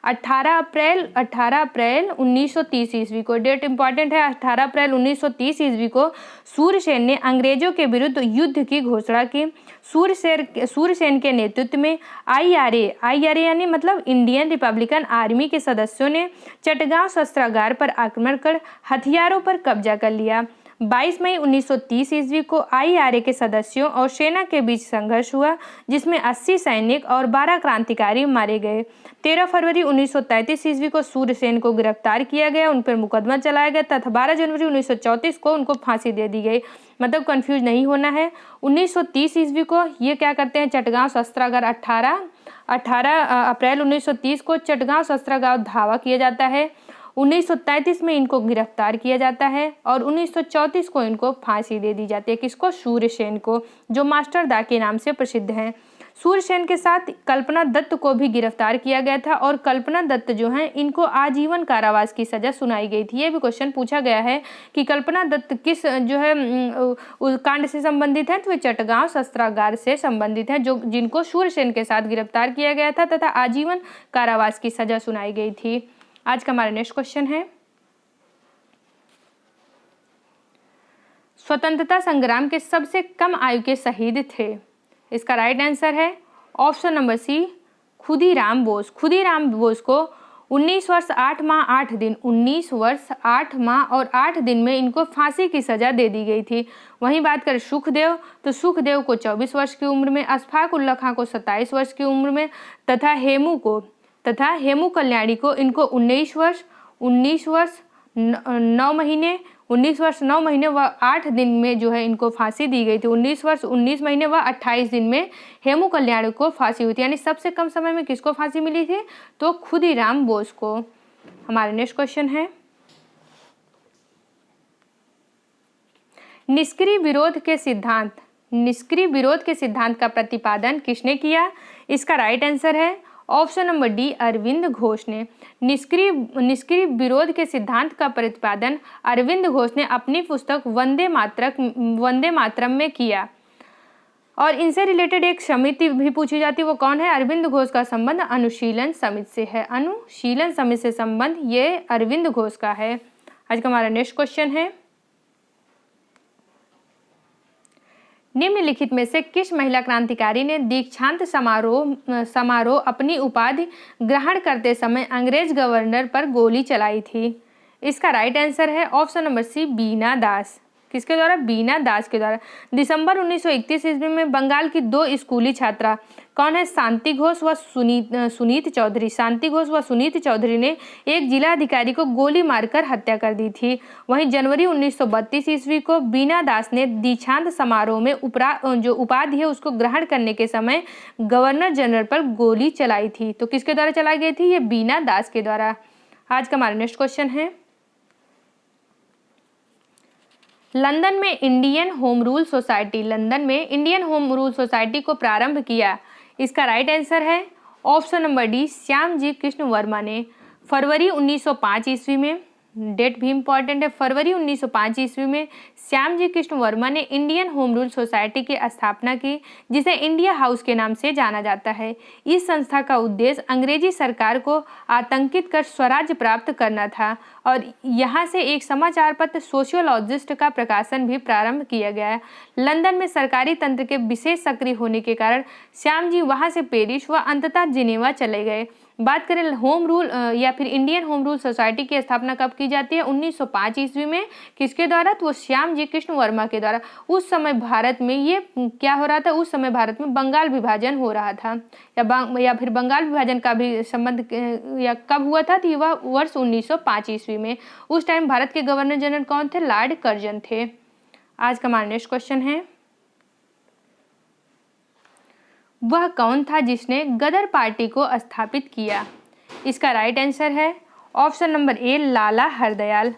18 अप्रैल 1930 ईस्वी को, डेट इंपॉर्टेंट है, 18 अप्रैल 1930 ईस्वी को सूर्यसेन ने अंग्रेजों के विरुद्ध युद्ध की घोषणा की। सूर्यसेन के नेतृत्व में IRA यानी इंडियन रिपब्लिकन आर्मी के सदस्यों ने चटगांव शस्त्रागार पर आक्रमण कर हथियारों पर कब्जा कर लिया। 22 मई 1930 ईस्वी को IRA के सदस्यों और सेना के बीच संघर्ष हुआ, जिसमें 80 सैनिक और 12 क्रांतिकारी मारे गए। 13 फरवरी 1933 ईस्वी को सूर्यसेन को गिरफ्तार किया गया, उन पर मुकदमा चलाया गया तथा 12 जनवरी 1934 को उनको फांसी दे दी गई। कंफ्यूज नहीं होना है। 1930 ईस्वी को ये क्या करते हैं, चटगांव शस्त्रागार 18 अप्रैल 1930 को चटगांव शस्त्रागार धावा किया जाता है। 1933 में इनको गिरफ्तार किया जाता है और 1934 को इनको फांसी दे दी जाती है। किसको? सूर्यसेन को, जो मास्टर दा के नाम से प्रसिद्ध हैं। सूर्यसेन के साथ कल्पना दत्त को भी गिरफ्तार किया गया था और कल्पना दत्त जो हैं इनको आजीवन कारावास की सजा सुनाई गई थी। ये भी क्वेश्चन पूछा गया है कि कल्पना दत्त किस जो है कांड से संबंधित है, तो वे चटगांव शस्त्रागार से संबंधित हैं, जिनको सूर्यसेन के साथ गिरफ्तार किया गया था तथा आजीवन कारावास की सजा सुनाई गई थी। आज का हमारा नेक्स्ट क्वेश्चन है, स्वतंत्रता संग्राम के सबसे कम आयु के शहीद थे? इसका राइट आंसर है option number C Khudiram Bose. Khudiram Bose को 19 वर्ष 8 माह 8 दिन 19 वर्ष 8 माह और 8 दिन में इनको फांसी की सजा दे दी गई थी। वहीं बात करें सुखदेव, तो सुखदेव को 24 वर्ष की उम्र में, अशफाक उल्लाह खां को 27 वर्ष की उम्र में तथा हेमू कल्याणी को इनको 19 वर्ष 9 महीने व 8 दिन में जो है इनको फांसी दी गई थी। 19 वर्ष 19 महीने व 28 दिन में हेमू कल्याणी को फांसी हुई थी, यानी सबसे कम समय में किसको फांसी मिली थी, तो खुदीराम बोस को। हमारा नेक्स्ट क्वेश्चन है, निष्क्रिय विरोध के सिद्धांत का प्रतिपादन किसने किया? इसका राइट आंसर है option number D Aurobindo Ghosh ने। निष्क्रिय विरोध के सिद्धांत का प्रतिपादन अरविंद घोष ने अपनी पुस्तक वंदे मातरम में किया। और इनसे रिलेटेड एक समिति भी पूछी जाती है, वो कौन है? अरविंद घोष का संबंध अनुशीलन समिति से है। अनुशीलन समिति से संबंध ये अरविंद घोष का है। आज का हमारा नेक्स्ट क्वेश्चन है, निम्नलिखित में से किस महिला क्रांतिकारी ने दीक्षांत समारोह अपनी उपाधि ग्रहण करते समय अंग्रेज गवर्नर पर गोली चलाई थी? इसका राइट आंसर है ऑप्शन नंबर सी बीना दास। किसके द्वारा? बीना दास के द्वारा। दिसंबर 1931 ईस्वी में बंगाल की 2 स्कूली छात्रा कौन है? शांति घोष व सुनीत चौधरी। शांति घोष व सुनीत चौधरी ने एक जिला अधिकारी को गोली मारकर हत्या कर दी थी। वहीं जनवरी 1932 ईस्वी को बीना दास ने दीक्षांत समारोह में जो उपाधि है उसको ग्रहण करने के समय गवर्नर जनरल पर गोली चलाई थी। तो किसके द्वारा चलाई गई थी? ये बीना दास के द्वारा। आज का हमारा नेक्स्ट क्वेश्चन है, लंदन में Indian home rule society, London में इंडियन होम रूल सोसाइटी को प्रारंभ किया। इसका राइट आंसर है option number D, Shyamji Krishna Verma ने। फरवरी 1905 ईस्वी में, डेट भी इंपॉर्टेंट है, फरवरी 1905 ईस्वी में श्यामजी कृष्ण वर्मा ने इंडियन होम रूल सोसाइटी की स्थापना की, जिसे इंडिया हाउस के नाम से जाना जाता है। इस संस्था का उद्देश्य अंग्रेजी सरकार को आतंकित कर स्वराज्य प्राप्त करना था और यहाँ से एक समाचार पत्र सोशियोलॉजिस्ट का प्रकाशन भी प्रारंभ किया गया। लंदन में सरकारी तंत्र के विशेष सक्रिय होने के कारण श्याम जी वहाँ से पेरिस व अंततः जिनेवा चले गए। बात करें होम रूल या फिर इंडियन होम रूल सोसाइटी की स्थापना कब की जाती है? 1905 ईस्वी में। किसके द्वारा? तो वो श्याम जी कृष्ण वर्मा के द्वारा। उस समय भारत में ये क्या हो रहा था? उस समय भारत में बंगाल विभाजन हो रहा था, या फिर बंगाल विभाजन का भी संबंध या कब हुआ था? तो वह वर्ष 1905 ईस्वी में। उस टाइम भारत के गवर्नर जनरल कौन थे? लॉर्ड कर्जन थे। आज का हमारा नेक्स्ट क्वेश्चन है, वह कौन था जिसने गदर पार्टी को स्थापित किया? इसका राइट आंसर है ऑप्शन नंबर ए, लाला हरदयाल।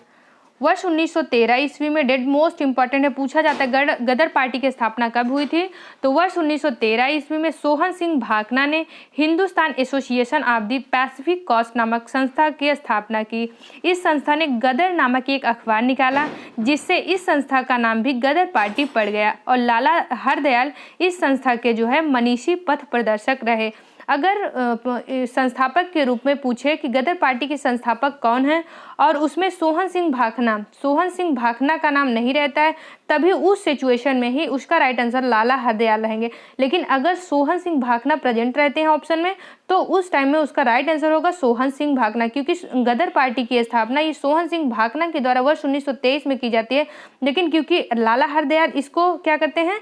वर्ष 1913 ईस्वी में, डेट मोस्ट इंपॉर्टेंट है, पूछा जाता है गदर पार्टी की स्थापना कब हुई थी? तो वर्ष 1913 ईस्वी में सोहन सिंह भाकना ने Hindustan association of the Pacific Coast नामक संस्था की स्थापना की। इस संस्था ने गदर नामक एक अखबार निकाला, जिससे इस संस्था का नाम भी गदर पार्टी पड़ गया और लाला हरदयाल इस संस्था के जो है मनीषी पथ प्रदर्शक रहे। अगर संस्थापक के रूप में पूछे कि गदर पार्टी के संस्थापक कौन है और उसमें सोहन सिंह भाकना का नाम नहीं रहता है, तभी उस सिचुएशन में ही उसका राइट आंसर लाला हरदयाल रहेंगे। लेकिन अगर सोहन सिंह भाकना प्रेजेंट रहते हैं ऑप्शन में, तो उस टाइम में उसका राइट आंसर होगा सोहन सिंह भाकना, क्योंकि गदर पार्टी की स्थापना ये सोहन सिंह भाकना के द्वारा वर्ष 1923 में की जाती है। लेकिन क्योंकि लाला हरदयाल इसको क्या करते हैं,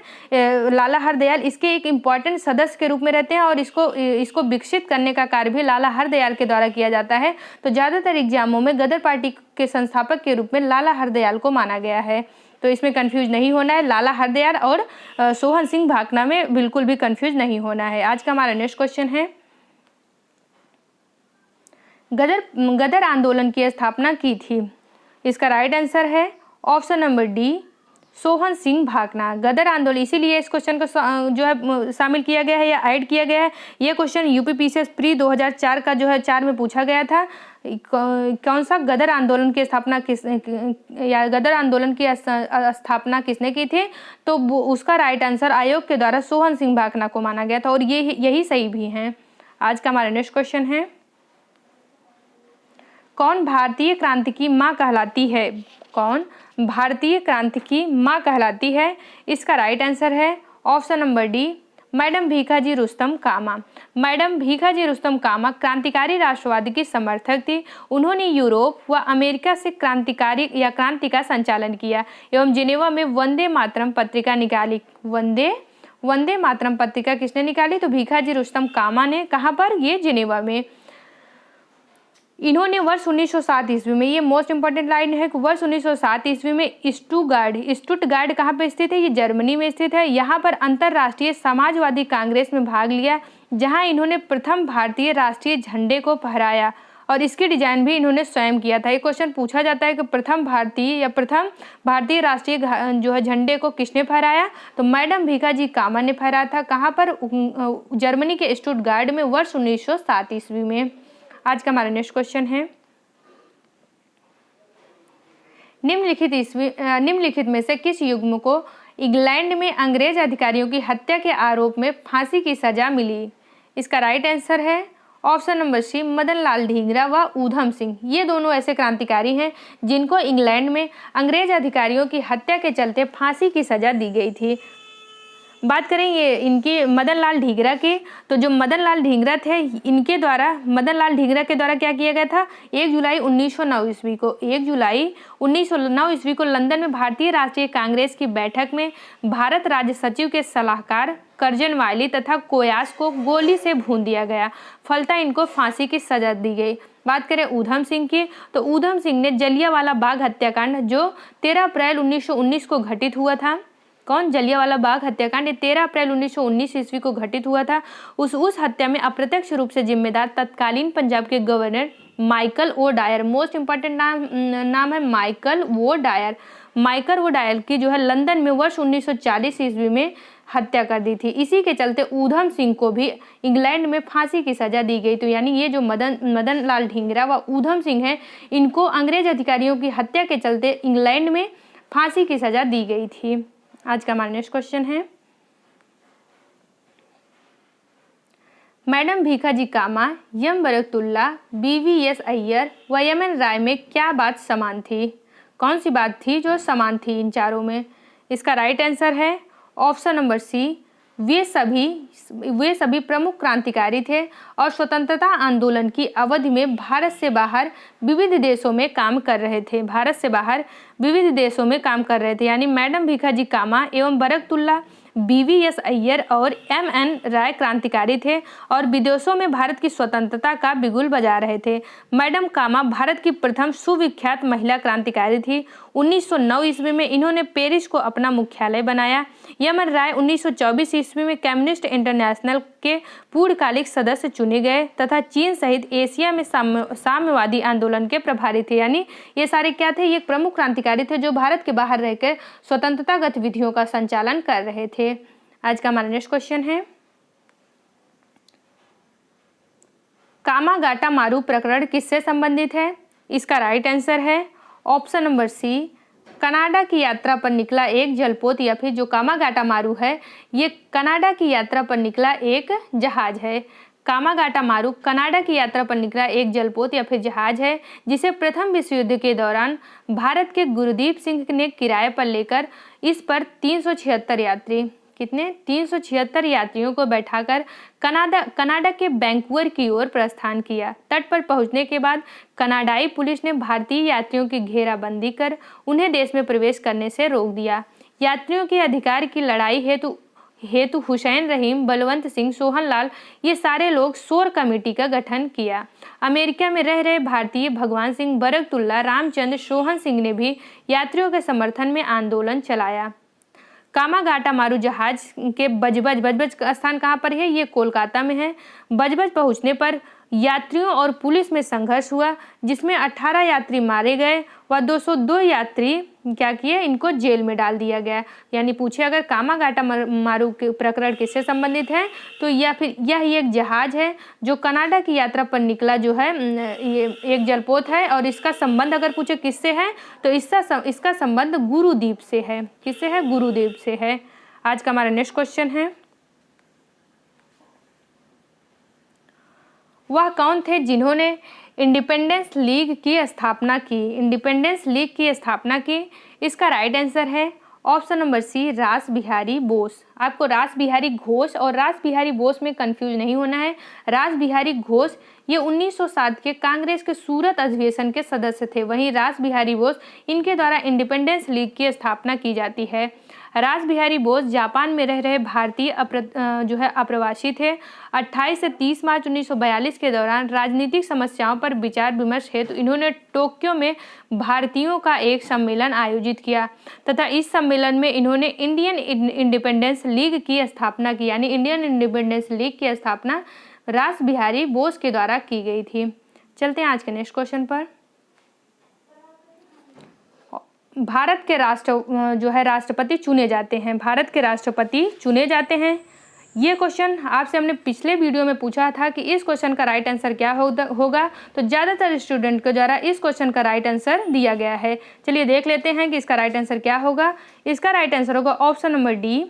लाला हरदयाल इसके एक इम्पॉर्टेंट सदस्य के रूप में रहते हैं और इसको विकसित करने का कार्य भी लाला हरदयाल के द्वारा किया जाता है। तो ज़्यादातर एग्जामों में गदर पार्टी के संस्थापक के रूप में लाला हरदयाल को माना गया है। तो इसमें कंफ्यूज नहीं होना है, लाला हरदयाल और सोहन सिंह भाकना में बिल्कुल भी कंफ्यूज नहीं होना है। आज का हमारा नेक्स्ट क्वेश्चन है, गदर आंदोलन की स्थापना की थी। इसका राइट आंसर है option number D, Sohan Singh Bhakna. Ghadar आंदोलन, इसीलिए इस क्वेश्चन को जो है शामिल किया गया है या ऐड किया गया है। ये क्वेश्चन यूपीपीसीएस प्री 2004 का जो है 4 में पूछा गया था। कौन सा गदर आंदोलन की स्थापना गदर आंदोलन की स्थापना किसने की थी? तो उसका राइट आंसर आयोग के द्वारा सोहन सिंह भाकना को माना गया था और यही सही भी है। आज का हमारा नेक्स्ट क्वेश्चन है, कौन भारतीय क्रांति की मां कहलाती है? कौन भारतीय क्रांति की मां कहलाती है? इसका राइट आंसर है option number D, madam Bhikaji Rustom Cama. Madam Bhikaji Rustom Cama क्रांतिकारी राष्ट्रवादी की समर्थक थी। उन्होंने यूरोप व अमेरिका से क्रांति का संचालन किया एवं जिनेवा में वंदे मातरम पत्रिका निकाली। वंदे मातरम पत्रिका किसने निकाली? तो भीखाजी रुस्तम कामा ने। कहाँ पर? ये जिनेवा में। इन्होंने वर्ष 1907 ईस्वी में, ये मोस्ट इंपॉर्टेंट लाइन है कि वर्ष 1907 ईस्वी में स्टुटगार्ड कहाँ पे स्थित है? ये जर्मनी में स्थित है। यहाँ पर अंतर्राष्ट्रीय समाजवादी कांग्रेस में भाग लिया, जहाँ इन्होंने प्रथम भारतीय राष्ट्रीय झंडे को फहराया और इसकी डिजाइन भी इन्होंने स्वयं किया था। ये क्वेश्चन पूछा जाता है कि प्रथम भारतीय राष्ट्रीय जो है झंडे को किसने फहराया? तो मैडम भीखाजी कामा ने फहराया था। कहाँ पर? जर्मनी के स्टुटगार्ड में वर्ष 1907 ईस्वी में। आज का हमारा नेक्स्ट क्वेश्चन है, निम्नलिखित में से किस युग्म को इंग्लैंड में अंग्रेज अधिकारियों की हत्या के आरोप में फांसी की सजा मिली? इसका राइट आंसर है ऑप्शन नंबर सी, मदन लाल ढींगरा व ऊधम सिंह। ये दोनों ऐसे क्रांतिकारी हैं जिनको इंग्लैंड में अंग्रेज अधिकारियों की हत्या के चलते फांसी की सजा दी गई थी। बात करें ये इनके मदन लाल ढींगरा के, तो जो मदन लाल ढींगरा थे इनके द्वारा, मदन लाल ढींगरा के द्वारा क्या किया गया था, 1 जुलाई 1909 ईस्वी को, 1 जुलाई 1909 ईस्वी को लंदन में भारतीय राष्ट्रीय कांग्रेस की बैठक में भारत राज्य सचिव के सलाहकार करजन वाली तथा कोयास को गोली से भून दिया गया। फलतः इनको फांसी की सजा दी गई। बात करें ऊधम सिंह की, तो ऊधम सिंह ने जलियांवाला बाग हत्याकांड जो 13 अप्रैल 1919 को घटित हुआ था, कौन, जलियांवाला बाग हत्याकांड 13 अप्रैल 1919 ईस्वी को घटित हुआ था। उस हत्या में अप्रत्यक्ष रूप से जिम्मेदार तत्कालीन पंजाब के governor Michael O'Dwyer, most important नाम है Michael O'Dwyer, Michael O'Dwyer की जो है लंदन में वर्ष 1940 ईस्वी में हत्या कर दी थी। इसी के चलते ऊधम सिंह को भी इंग्लैंड में फांसी की सजा दी गई। तो यानी ये जो मदन लाल ढींगरा व ऊधम सिंह है, इनको अंग्रेज अधिकारियों की हत्या के चलते इंग्लैंड में फांसी की सजा दी गई थी। आज का हमारा नेक्स्ट क्वेश्चन है, मैडम भीखाजी कामा, एम बरकतुल्ला, BVS अय्यर व MN राय में क्या बात समान थी? कौन सी बात थी जो समान थी इन चारों में? इसका राइट आंसर है ऑप्शन नंबर सी, वे सभी प्रमुख क्रांतिकारी थे और स्वतंत्रता आंदोलन की अवधि में भारत से बाहर विविध देशों में काम कर रहे थे। भारत से बाहर विविध देशों में काम कर रहे थे। यानी मैडम भीखाजी कामा एवं बरकतुल्ला, BVS अय्यर और MN राय क्रांतिकारी थे और विदेशों में भारत की स्वतंत्रता का बिगुल बजा रहे थे। मैडम कामा भारत की प्रथम सुविख्यात महिला क्रांतिकारी थी। 1909 ईस्वी में इन्होंने पेरिस को अपना मुख्यालय बनाया। MN राय 1924 ईस्वी में कम्युनिस्ट इंटरनेशनल के पूर्णकालिक सदस्य चुने गए तथा चीन सहित एशिया में साम्यवादी आंदोलन के प्रभारी थे। यानी ये सारे क्या थे, ये प्रमुख क्रांतिकारी थे जो भारत के बाहर रहकर स्वतंत्रता गतिविधियों का संचालन कर रहे थे। आज का हमारा नेक्स्ट क्वेश्चन है, कामागाटा मारू प्रकरण किससे संबंधित है? इसका राइट आंसर है ऑप्शन नंबर सी, कनाडा की यात्रा पर निकला एक जलपोत, या फिर जो कामागाटा मारू है ये कनाडा की यात्रा पर निकला एक जहाज है। कामागाटा मारू कनाडा की यात्रा पर निकला एक जलपोत या फिर जहाज है जिसे प्रथम विश्व युद्ध के दौरान भारत के गुरदीप सिंह ने किराए पर लेकर इस पर 376 यात्री, कितने, 376 यात्रियों को बैठाकर कनाडा के वैंकूवर की ओर प्रस्थान किया। तट पर पहुंचने के बाद कनाडाई पुलिस ने भारतीय यात्रियों की घेराबंदी कर उन्हें देश में प्रवेश करने से रोक दिया। यात्रियों के अधिकार की लड़ाई हेतु हुसैन रहीम, बलवंत सिंह, सोहन लाल, ये सारे लोग शोर कमेटी का गठन किया। अमेरिका में रह रहे भारतीय भगवान सिंह, बरकतुल्ला, रामचंद्र, सोहन सिंह ने भी यात्रियों के समर्थन में आंदोलन चलाया। कामागाटा मारू जहाज के बजबज स्थान कहाँ पर है? ये कोलकाता में है। बजबज पहुँचने पर यात्रियों और पुलिस में संघर्ष हुआ जिसमें 18 यात्री मारे गए व 202 यात्री क्या किए, इनको जेल में डाल दिया गया। यानी पूछे अगर कामागाटा मारू के प्रकरण किससे संबंधित है तो या फिर यह एक जहाज है जो कनाडा की यात्रा पर निकला जो है, ये एक जलपोत है और इसका संबंध अगर पूछे किससे है तो इसका संबंध गुरुद्वीप से है। किससे है? गुरुद्वीप से है। आज का हमारा नेक्स्ट क्वेश्चन है, वह कौन थे जिन्होंने इंडिपेंडेंस लीग की स्थापना की? इंडिपेंडेंस लीग की स्थापना की। इसका राइट आंसर है ऑप्शन नंबर सी, रास बिहारी बोस। आपको रास बिहारी घोष और रास बिहारी बोस में कंफ्यूज नहीं होना है। रास बिहारी घोष ये 1907 के कांग्रेस के सूरत अधिवेशन के सदस्य थे, वहीं रास बिहारी बोस इनके द्वारा इंडिपेंडेंस लीग की स्थापना की जाती है। रास बिहारी बोस जापान में रह रहे भारतीय अप्रवासी थे। 28 से 30 मार्च 1942 के दौरान राजनीतिक समस्याओं पर विचार विमर्श हेतु इन्होंने टोक्यो में भारतीयों का एक सम्मेलन आयोजित किया तथा इस सम्मेलन में इन्होंने इंडियन इंडिपेंडेंस लीग की स्थापना की। यानी इंडियन इंडिपेंडेंस लीग की स्थापना रास बिहारी बोस के द्वारा की गई थी। चलते हैं आज के नेक्स्ट क्वेश्चन पर। भारत के राष्ट्रपति चुने जाते हैं। भारत के राष्ट्रपति चुने जाते हैं। ये क्वेश्चन आपसे हमने पिछले वीडियो में पूछा था कि इस क्वेश्चन का राइट आंसर क्या होगा, तो ज़्यादातर स्टूडेंट के द्वारा इस क्वेश्चन का राइट आंसर दिया गया है। चलिए देख लेते हैं कि इसका राइट आंसर क्या होगा। इसका राइट आंसर होगा option number D.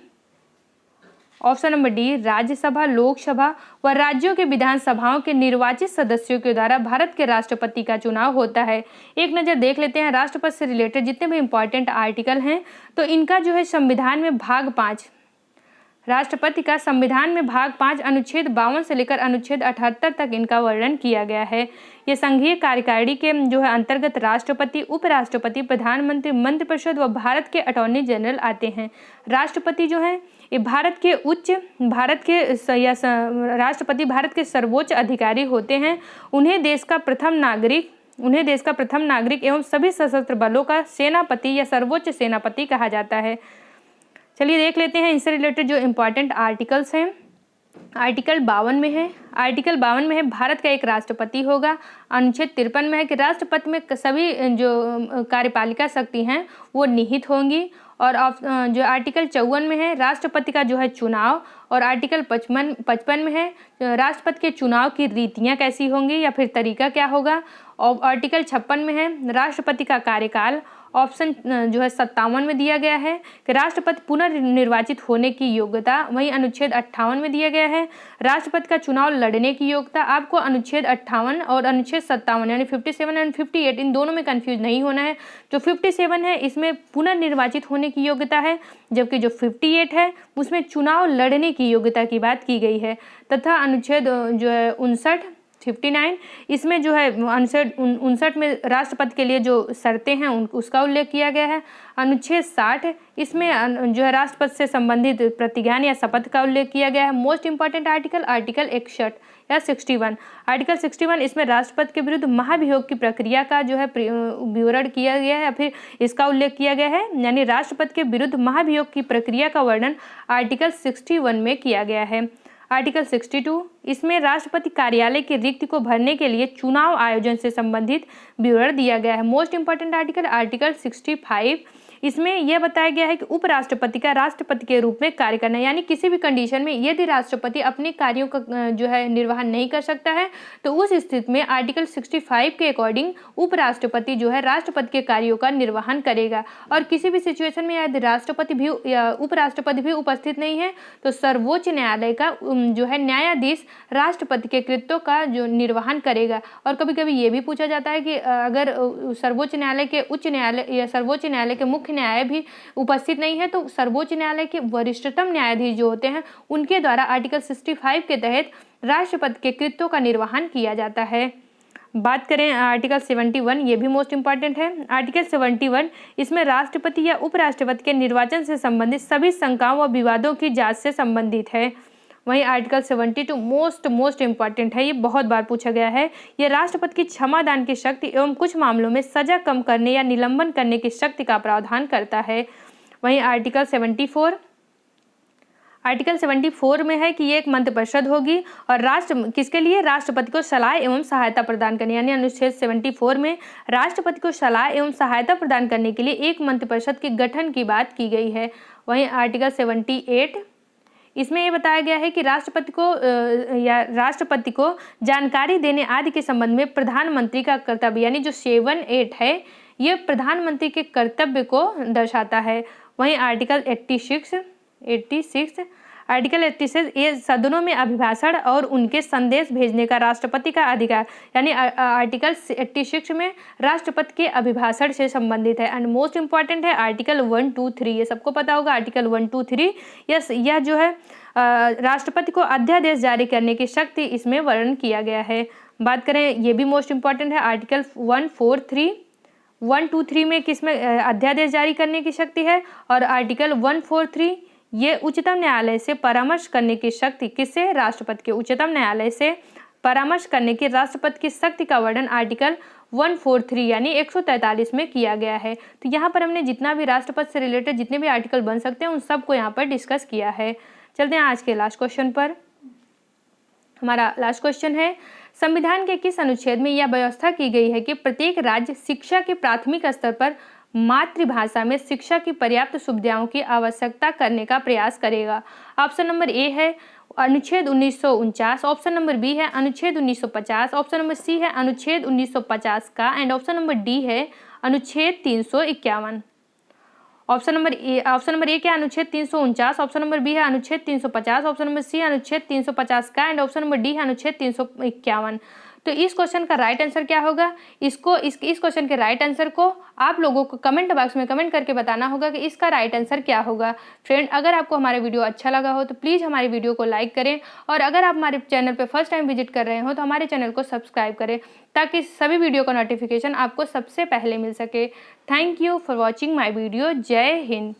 Option number D, Rajya Sabha, Lok Sabha व राज्यों के विधानसभाओं के निर्वाचित सदस्यों के द्वारा भारत के राष्ट्रपति का चुनाव होता है। एक नज़र देख लेते हैं राष्ट्रपति से रिलेटेड जितने भी इंपॉर्टेंट आर्टिकल हैं, तो इनका जो है संविधान में भाग 5 राष्ट्रपति का संविधान में भाग 5 अनुच्छेद 52 से लेकर अनुच्छेद 78 तक इनका वर्णन किया गया है। ये संघीय कार्यकारिणी के जो है अंतर्गत राष्ट्रपति, उपराष्ट्रपति, प्रधानमंत्री, मंत्रिपरिषद व भारत के अटॉर्नी जनरल आते हैं। राष्ट्रपति जो है ये राष्ट्रपति भारत के सर्वोच्च अधिकारी होते हैं। उन्हें देश का प्रथम नागरिक एवं सभी सशस्त्र बलों का सेनापति या सर्वोच्च सेनापति कहा जाता है। चलिए देख लेते हैं इनसे रिलेटेड जो इम्पोर्टेंट आर्टिकल्स हैं। आर्टिकल 52 में है भारत का एक राष्ट्रपति होगा। अनुच्छेद 53 में है कि राष्ट्रपति में सभी जो कार्यपालिका शक्ति हैं वो निहित होंगी। और जो आर्टिकल 54 में है राष्ट्रपति का जो है चुनाव। और आर्टिकल 55 में है राष्ट्रपति के चुनाव की रीतियाँ कैसी होंगी या फिर तरीका क्या होगा। और आर्टिकल 56 में है राष्ट्रपति का कार्यकाल। ऑप्शन जो है 57 में दिया गया है कि राष्ट्रपति पुनर्निर्वाचित होने की योग्यता। वहीं अनुच्छेद 58 में दिया गया है राष्ट्रपति का चुनाव लड़ने की योग्यता। आपको अनुच्छेद 58 और अनुच्छेद 57 यानी 57 एंड 58 इन दोनों में कंफ्यूज नहीं होना है। जो 57 है इसमें पुनर्निर्वाचित होने की योग्यता है, जबकि जो 58 है उसमें चुनाव लड़ने की योग्यता की बात की गई है। तथा अनुच्छेद जो है 59 इसमें जो है अनुच्छेद 59 में राष्ट्रपति के लिए जो शर्तें हैं उसका उल्लेख किया गया है। अनुच्छेद 60 इसमें जो है राष्ट्रपति से संबंधित प्रतिज्ञान या शपथ का उल्लेख किया गया है। मोस्ट इंपॉर्टेंट आर्टिकल 61 या 61। आर्टिकल 61 इसमें राष्ट्रपति के विरुद्ध महाभियोग की प्रक्रिया का जो है विवरण किया गया है या फिर इसका उल्लेख किया गया है। यानी राष्ट्रपति के विरुद्ध महाभियोग की प्रक्रिया का वर्णन आर्टिकल 61 में किया गया है। आर्टिकल 62 इसमें राष्ट्रपति कार्यालय की रिक्ति को भरने के लिए चुनाव आयोजन से संबंधित विवरण दिया गया है। मोस्ट इंपॉर्टेंट आर्टिकल 65 इसमें यह बताया गया है कि उपराष्ट्रपति का राष्ट्रपति के रूप में कार्य करना, यानी किसी भी कंडीशन में यदि राष्ट्रपति अपने कार्यों का जो है निर्वहन नहीं कर सकता है तो उस स्थिति में आर्टिकल 65 के अकॉर्डिंग उपराष्ट्रपति जो है राष्ट्रपति के कार्यों का निर्वहन करेगा। और किसी भी सिचुएशन में यदि राष्ट्रपति भी या उपराष्ट्रपति भी उपस्थित नहीं है तो सर्वोच्च न्यायालय का जो है न्यायाधीश राष्ट्रपति के कृत्यों का जो निर्वहन करेगा। और कभी कभी ये भी पूछा जाता है कि अगर सर्वोच्च न्यायालय के उच्च न्यायालय या सर्वोच्च न्यायालय के मुख्य न्याय भी उपस्थित नहीं है तो सर्वोच्च न्यायालय के वरिष्ठतम न्यायाधीश जो होते हैं उनके द्वारा आर्टिकल 65 के तहत राष्ट्रपति के कृत्यों का निर्वहन किया जाता है। बात करें आर्टिकल 71, ये भी मोस्ट इंपॉर्टेंट है। आर्टिकल 71 इसमें राष्ट्रपति या उपराष्ट्रपति के निर्वाचन से संबंधित सभी शंकाओं व विवादों की जांच से संबंधित है। वहीं आर्टिकल 72 मोस्ट इंपॉर्टेंट है, ये बहुत बार पूछा गया है। ये राष्ट्रपति की क्षमादान की शक्ति एवं कुछ मामलों में सजा कम करने या निलंबन करने की शक्ति का प्रावधान करता है। वहीं आर्टिकल 74 में है कि ये एक मंत्रिपरिषद होगी और किसके लिए, राष्ट्रपति को सलाह एवं सहायता प्रदान करने, यानी अनुच्छेद 74 में राष्ट्रपति को सलाह एवं सहायता प्रदान करने के लिए एक मंत्रिपरिषद के गठन की बात की गई है। वहीं आर्टिकल 78 इसमें ये बताया गया है कि राष्ट्रपति को जानकारी देने आदि के संबंध में प्रधानमंत्री का कर्तव्य, यानी जो 7(8) है ये प्रधानमंत्री के कर्तव्य को दर्शाता है। वहीं आर्टिकल 86 ये सदनों में अभिभाषण और उनके संदेश भेजने का राष्ट्रपति का अधिकार, यानी आर्टिकल 86 में राष्ट्रपति के अभिभाषण से संबंधित है। एंड मोस्ट इंपॉर्टेंट है आर्टिकल 1, 2, 3, ये सबको पता होगा। आर्टिकल 1, 2, 3 यह जो है राष्ट्रपति को अध्यादेश जारी करने की शक्ति इसमें वर्णन किया गया है। बात करें, ये भी मोस्ट इंपॉर्टेंट है, आर्टिकल 1, 2, 3 में किसमें अध्यादेश जारी करने की शक्ति है। और आर्टिकल 143 ये उच्चतम न्यायालय से परामर्श करने की शक्ति किससे, राष्ट्रपति के उच्चतम न्यायालय से परामर्श करने की राष्ट्रपति की शक्ति का वर्णन आर्टिकल 143 यानी 143 में किया गया है। तो यहाँ पर हमने जितना भी राष्ट्रपति से रिलेटेड जितने भी आर्टिकल बन सकते हैं उन सबको यहाँ पर डिस्कस किया है। चलते हैं आज के लास्ट क्वेश्चन पर। हमारा लास्ट क्वेश्चन है, संविधान के किस अनुच्छेद में यह व्यवस्था की गई है कि प्रत्येक राज्य शिक्षा के प्राथमिक स्तर पर मातृभाषा में शिक्षा की पर्याप्त सुविधाओं की आवश्यकता करने का प्रयास करेगा। ऑप्शन नंबर ए है अनुच्छेद 1949, ऑप्शन नंबर बी है अनुच्छेद 1950, ऑप्शन नंबर सी है अनुच्छेद 1950 का एंड ऑप्शन नंबर डी है अनुच्छेद 351। ऑप्शन नंबर ए क्या, अनुच्छेद 349, ऑप्शन नंबर बी है अनुच्छेद 350, ऑप्शन नंबर सी अनुच्छेद 350 का एंड ऑप्शन नंबर डी है अनुच्छेद 351। तो इस क्वेश्चन का राइट आंसर क्या होगा? इस क्वेश्चन के राइट आंसर को आप लोगों को कमेंट बॉक्स में कमेंट करके बताना होगा कि इसका राइट आंसर क्या होगा। फ्रेंड, अगर आपको हमारा वीडियो अच्छा लगा हो तो प्लीज़ हमारी वीडियो को लाइक करें, और अगर आप हमारे चैनल पर फर्स्ट टाइम विजिट कर रहे हो तो हमारे चैनल को सब्सक्राइब करें, ताकि सभी वीडियो का नोटिफिकेशन आपको सबसे पहले मिल सके। Thank you for watching my video. जय हिंद।